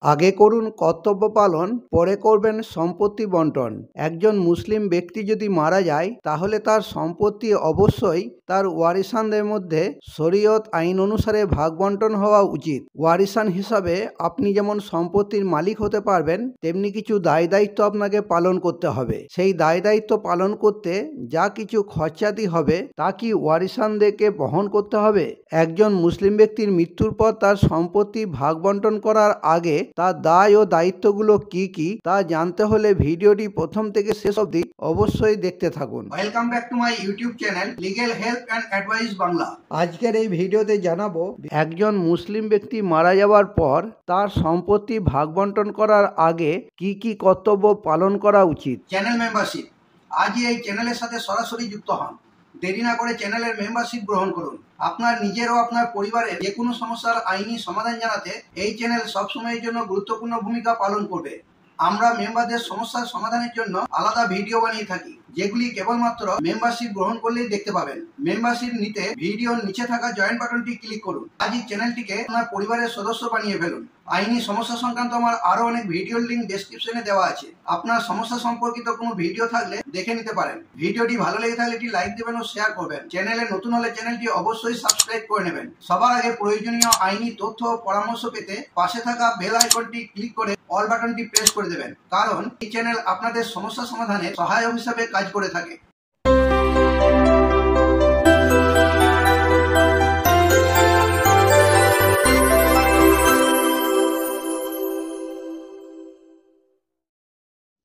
আগে করুন কর্তব্য পালন, পরে করবেন সম্পত্তি বন্টন। একজন মুসলিম ব্যক্তি যদি মারা যায় তাহলে তার সম্পত্তি অবশ্যই তার ওয়ারিসানদের মধ্যে শরীয়ত আইন অনুসারে ভাগ বন্টন হওয়া উচিত। ওয়ারিসান হিসাবে আপনি যেমন সম্পত্তির মালিক হতে পারবেন, তেমনি কিছু দায় দায়িত্ব আপনাকে পালন করতে হবে। সেই দায় দায়িত্ব পালন করতে যা কিছু খরচাতি হবে তা কি ওয়ারিসানদেরকে বহন করতে হবে? একজন মুসলিম ব্যক্তির মৃত্যুর পর তার সম্পত্তি ভাগ বন্টন করার আগে তার দায় ও দায়িত্বগুলো কি কি তা জানতে হলে ভিডিওটি প্রথম থেকে শেষ অবধি অবশ্যই দেখতে থাকুন। Welcome back to my YouTube channel legal help and advice Bangla. আজকের এই ভিডিওতে জানাবো একজন মুসলিম ব্যক্তি মারা যাওয়ার পর তার সম্পত্তি ভাগ বন্টন করার আগে কি কি কর্তব্য পালন করা উচিত। চ্যানেল মেম্বারশিপ, আজই এই চ্যানেলের সাথে সরাসরি যুক্ত হন। দেরি না করে চ্যানেলের মেম্বারশিপ গ্রহণ করুন। আপনার নিজের ও আপনার পরিবারের যে কোনো সমস্যার আইনি সমাধান জানাতে এই চ্যানেল সবসময়ের জন্য গুরুত্বপূর্ণ ভূমিকা পালন করবে। আমরা মেম্বারদের সমস্যার সমাধানের জন্য আলাদা ভিডিও বানিয়ে থাকি, যেগুলি কেবলমাত্র মেম্বারশিপ গ্রহণ করলেই দেখতে পাবেন। মেম্বারশিপ নিতে ভিডিওর নিচে থাকা জয়েন বাটনটি ক্লিক করুন। আজই চ্যানেলটিকে আপনার পরিবারের সদস্য বানিয়ে ফেলুন। আইনি সমস্যা সংক্রান্ত আমার আরো অনেক ভিডিওর লিঙ্ক ডেসক্রিপশনে দেওয়া আছে। আপনার সমস্যা সম্পর্কিত কোনো ভিডিও থাকলে দেখে নিতে পারেন। ভিডিওটি ভালো লেগে থাকলে একটি লাইক দেবেন ও শেয়ার করবেন। চ্যানেলে নতুন হলে চ্যানেলটি অবশ্যই সাবস্ক্রাইব করে নেবেন। সবার আগে প্রয়োজনীয় আইনি তথ্য ও পরামর্শ পেতে পাশে থাকা বেল আইকনটি ক্লিক করে অল বাটনটি প্রেস করে দেবেন, কারণ এই চ্যানেল আপনাদের সমস্যা সমাধানে সহায়ক হিসাবে কাজ করে থাকে।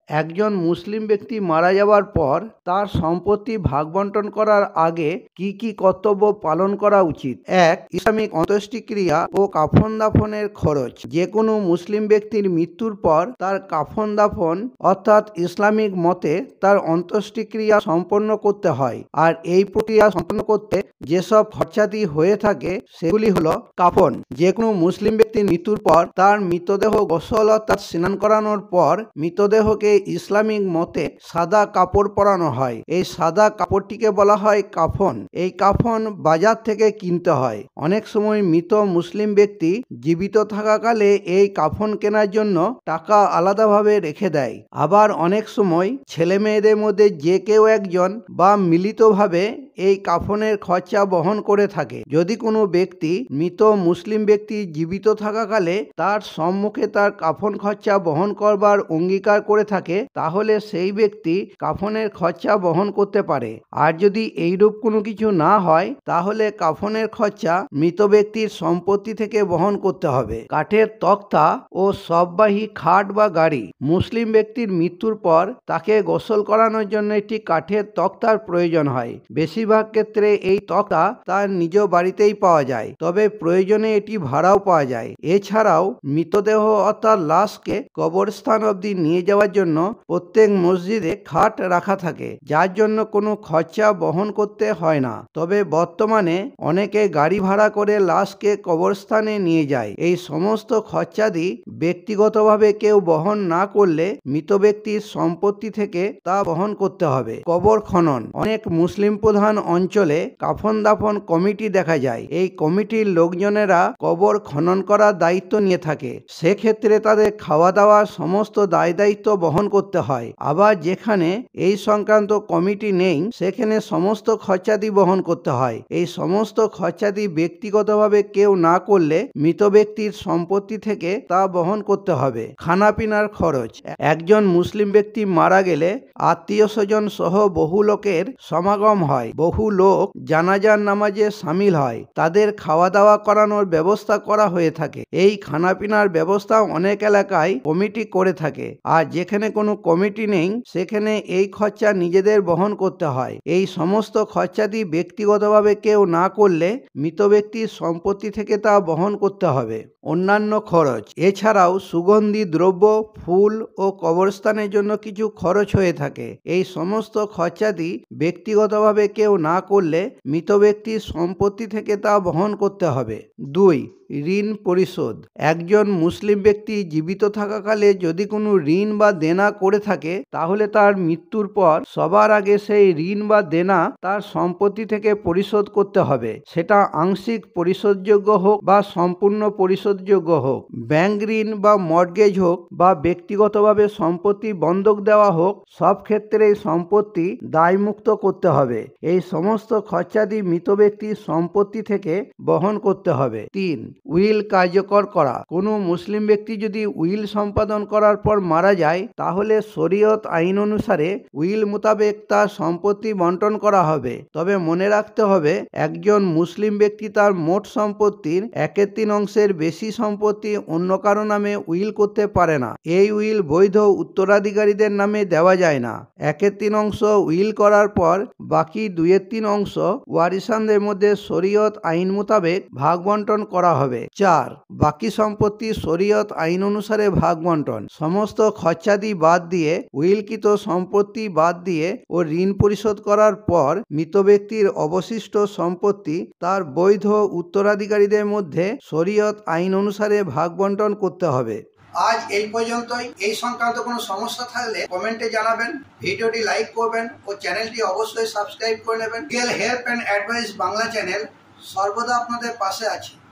একজন মুসলিম ব্যক্তি মারা যাওয়ার পর তার সম্পত্তি ভাগ বন্টন করার আগে কি কি কর্তব্য পালন করা উচিত। এক, ইসলামিক অন্ত্যেষ্টিক্রিয়া ও কাফন দাফনের খরচ। যে কোনো মুসলিম ব্যক্তির মৃত্যুর পর তার কাফন দাফন অর্থাৎ ইসলামিক মতে তার অন্ত্যেষ্টিক্রিয়া সম্পন্ন করতে হয়, আর এই প্রক্রিয়া সম্পন্ন করতে যেসব খরচাদি হয়ে থাকে সেগুলি হলো কাফন। যে কোনো মুসলিম ব্যক্তির মৃত্যুর পর তার মৃতদেহ গোসল অর্থাৎ স্নান করানোর পর মৃতদেহকে ইসলামিক মতে সাদা কাপড় পরানো হয়। এই সাদা কাপড়টিকে বলা হয় কাফন। এই কাফন বাজার থেকে কিনতে হয়। অনেক সময় মৃত মুসলিম ব্যক্তি জীবিত থাকাকালে এই কাফন কেনার জন্য টাকা আলাদাভাবে রেখে দেয়। আবার অনেক সময় ছেলে মেয়েদের মধ্যে যে কেউ একজন বা মিলিতভাবে এই কাফনের খরচা বহন করে থাকে। যদি কোনো ব্যক্তি মৃত মুসলিম ব্যক্তি জীবিত থাকাকালে তার সম্মুখে তার কাফন খরচা বহন করবার অঙ্গীকার করে থাকে, তাহলে সেই ব্যক্তি কাফনের খরচা বহন করতে পারে। আর যদি এইরূপ কোনো কিছু না হয় তাহলে কাফনের খরচা মৃত ব্যক্তির সম্পত্তি থেকে বহন করতে হবে। কাঠের তক্তা ও সববাহী খাট বা গাড়ি। মুসলিম ব্যক্তির মৃত্যুর পর তাকে গোসল করানোর জন্য একটি কাঠের তক্তার প্রয়োজন হয়। বেশিরভাগ ক্ষেত্রে এই তক্তা তার নিজ বাড়িতেই পাওয়া যায়, তবে প্রয়োজনে এটি ভাড়াও পাওয়া যায়। এছাড়াও মৃতদেহ অর্থাৎ লাশকে কবরস্থান অবধি নিয়ে যাওয়ার জন্য প্রত্যেক মসজিদে খাট রাখা থাকে, যার জন্য কোনো খরচা বহন করতে হয় না। তবে বর্তমানে অনেকে গাড়ি ভাড়া করে লাশকে কবরস্থানে নিয়ে যায়। এই সমস্ত খরচাদি ব্যক্তিগতভাবে কেউ বহন না করলে মৃত ব্যক্তির সম্পত্তি থেকে তা বহন করতে হবে। কবর খনন। অনেক মুসলিম প্রধান অঞ্চলে কাফন দাফন কমিটি দেখা যায়। এই কমিটির লোকজনেরা কবর খনন করার দায়িত্ব নিয়ে থাকে। সেক্ষেত্রে তাদের খাওয়া দাওয়া সমস্ত দায় দায়িত্ব বহন করতে হয়। আবার যেখানে এই সংক্রান্ত কমিটি নেই সেখানে সমস্ত খরচাদি বহন করতে হয়। এই সমস্ত খরচাদি ব্যক্তিগতভাবে কেউ না করলে মৃত ব্যক্তির সম্পত্তি থেকে তা বহন করতে হবে। খানাপিনার খরচ। একজন মুসলিম ব্যক্তি মারা গেলে আত্মীয় স্বজন সহ বহু লোকের সমাগম হয়। বহু লোক জানাজার নামাজে সামিল হয়। তাদের খাওয়া দাওয়া করানোর ব্যবস্থা করা হয়ে থাকে। এই খানাপিনার ব্যবস্থা অনেক এলাকায় কমিটি করে থাকে, আর যেখানে কোনো কমিটি নেই সেখানে এই খরচা নিজেদের বহন করতে হয়। এই সমস্ত খরচাদি ব্যক্তিগতভাবে কেউ না করলে মৃত ব্যক্তির সম্পত্তি থেকে তা বহন করতে হবে। অন্যান্য খরচ। এছাড়াও সুগন্ধি দ্রব্য, ফুল ও কবরস্থানের জন্য কিছু খরচ হয়ে থাকে। এই সমস্ত খরচাদি ব্যক্তিগতভাবে কেউ কেউ না করলে মৃত ব্যক্তির সম্পত্তি থেকে তা বহন করতে হবে। 2. ঋণ পরিশোধ। একজন মুসলিম ব্যক্তি জীবিত থাকাকালে যদি কোনো ঋণ বা দেনা করে থাকে তাহলে তার মৃত্যুর পর সবার আগে সেই ঋণ বা দেনা তার সম্পত্তি থেকে পরিশোধ করতে হবে, সেটা আংশিক পরিশোধযোগ্য হোক বা সম্পূর্ণ পরিশোধযোগ্য হোক, ব্যাংক ঋণ বা মর্টগেজ হোক বা ব্যক্তিগতভাবে সম্পত্তি বন্ধক দেওয়া হোক, সব ক্ষেত্রেই সম্পত্তি দায়মুক্ত করতে হবে। এই সমস্ত খরচাদি মৃত ব্যক্তির সম্পত্তি থেকে বহন করতে হবে। 3. উইল কার্যকর করা। কোনো মুসলিম ব্যক্তি যদি উইল সম্পাদন করার পর মারা যায় তাহলে শরীয়ত আইন অনুসারে উইল মোতাবেক তার সম্পত্তি বন্টন করা হবে। তবে মনে রাখতে হবে একজন মুসলিম ব্যক্তি তার মোট সম্পত্তির 1/3 অংশের বেশি সম্পত্তি অন্য কারো নামে উইল করতে পারে না। এই উইল বৈধ উত্তরাধিকারীদের নামে দেওয়া যায় না। 1/3 অংশ উইল করার পর বাকি 2/3 অংশ ওয়ারিসানদের মধ্যে শরীয়ত আইন মোতাবেক ভাগ বন্টন করা হবে। 4. বাকি সম্পত্তি শরীয়ত আইন অনুসারে ভাগ বন্টন। সমস্ত খরচাদি বাদ দিয়ে, উইলকৃত সম্পত্তি বাদ দিয়ে ও ঋণ পরিশোধ করার পর মৃত ব্যক্তির অবশিষ্ট সম্পত্তি তার বৈধ উত্তরাধিকারীদের মধ্যে শরীয়ত আইন অনুসারে ভাগ বন্টন করতে হবে। আজ এই পর্যন্তই। এই সংক্রান্ত কোনো সমস্যা থাকলে কমেন্টে জানাবেন, ভিডিওটি লাইক করবেন ও চ্যানেলটি অবশ্যই সাবস্ক্রাইব করে নেবেন। Legal help and advice Bangla channel সর্বদা আপনাদের পাশে আছে।